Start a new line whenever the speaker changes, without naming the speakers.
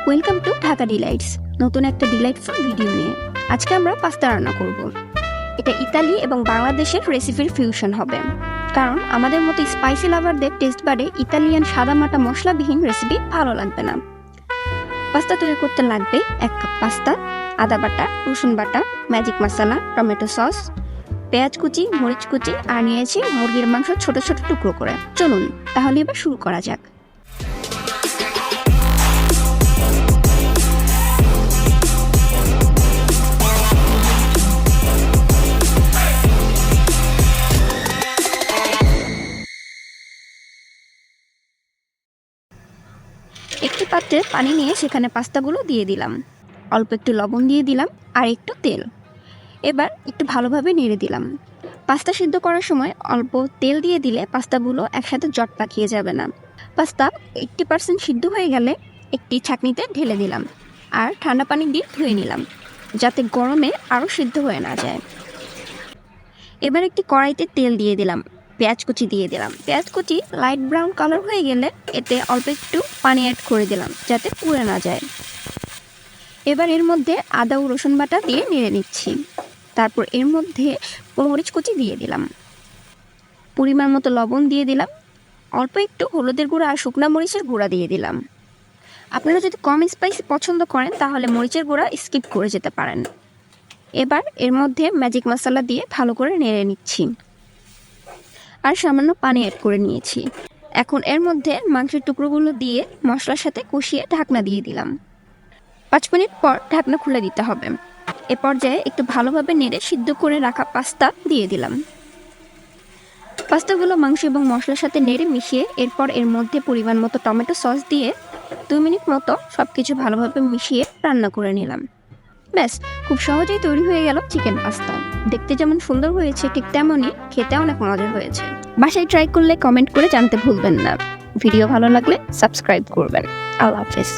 Welcome to Dhaka delights, নতুন একটা delightful video নিয়ে। আজকে আমরা পাস্তা রান্না করব। এটা ইতালি এবং বাংলাদেশের রেসিপির ফিউশন হবে, কারণ আমাদের মতো স্পাইসি লাভারদের টেস্ট বারে ইতালিয়ান সাদামাটা মশলাবিহীন রেসিপি ভালো লাগবে না। পাস্তা তৈরি করতে লাগবে 1 কাপ পাস্তা, আদা বাটা, রসুন বাটা, ম্যাজিক মশলা, টমেটো সস, পেঁয়াজ কুচি, মরিচ কুচি আর নিয়েছি মুরগির মাংস ছোট ছোট টুকরো করে। চলুন তাহলে এবার শুরু করা যাক। একটি পাত্রে পানি নিয়ে সেখানে পাস্তাগুলো দিয়ে দিলাম, অল্প একটু লবণ দিয়ে দিলাম আর একটু তেল। এবার একটু ভালোভাবে নেড়ে দিলাম। পাস্তা সিদ্ধ করার সময় অল্প তেল দিয়ে দিলে পাস্তাগুলো একসাথে জট পাকিয়ে যাবে না। পাস্তা 80% সিদ্ধ হয়ে গেলে একটি ছাঁকনিতে ঢেলে দিলাম আর ঠান্ডা পানি দিয়ে ধুয়ে নিলাম, যাতে গরমে আরও সিদ্ধ হয়ে না যায়। এবার একটি কড়াইতে তেল দিয়ে দিলাম, পেঁয়াজ কুচি দিয়ে দিলাম। পেঁয়াজ কুচি লাইট ব্রাউন কালার হয়ে গেলে এতে অল্প একটু পানি অ্যাড করে দিলাম, যাতে পুড়ে না যায়। এবার এর মধ্যে আদা ও রসুন বাটা দিয়ে নেড়ে নিচ্ছি। তারপর এর মধ্যে মরিচ কুচি দিয়ে দিলাম, পরিমাণ মতো লবণ দিয়ে দিলাম, অল্প একটু হলুদের গুঁড়া আর শুকনা মরিচের গুঁড়া দিয়ে দিলাম। আপনারা যদি কম স্পাইসি পছন্দ করেন তাহলে মরিচের গুঁড়া স্কিপ করে যেতে পারেন। এবার এর মধ্যে ম্যাজিক মশলা দিয়ে ভালো করে নেড়ে নিচ্ছি আর সামান্য পানি অ্যাড করে নিয়েছি। এখন এর মধ্যে মাংসের টুকরোগুলো দিয়ে মশলার সাথে কষিয়ে ঢাকনা দিয়ে দিলাম। 5 মিনিট পর ঢাকনা খুলে দিতে হবে। এ পর্যায়ে একটু ভালোভাবে নেড়ে সিদ্ধ করে রাখা পাস্তা দিয়ে দিলাম। পাস্তাগুলো মাংস এবং মশলার সাথে নেড়ে মিশিয়ে এরপর এর মধ্যে পরিমাণ মতো টমেটো সস দিয়ে 2 মিনিট মতো সব কিছু ভালোভাবে মিশিয়ে রান্না করে নিলাম। ব্যাস, খুব সহজেই তৈরি হয়ে গেল চিকেন পাস্তা। দেখতে যেমন সুন্দর হয়েছে ঠিক তেমনই খেতে অনেক মজার হয়েছে। বাসায় ট্রাই করলে কমেন্ট করে জানতে ভুলবেন না। ভিডিও ভালো লাগলে সাবস্ক্রাইব করবেন। আল্লাহ হাফেজ।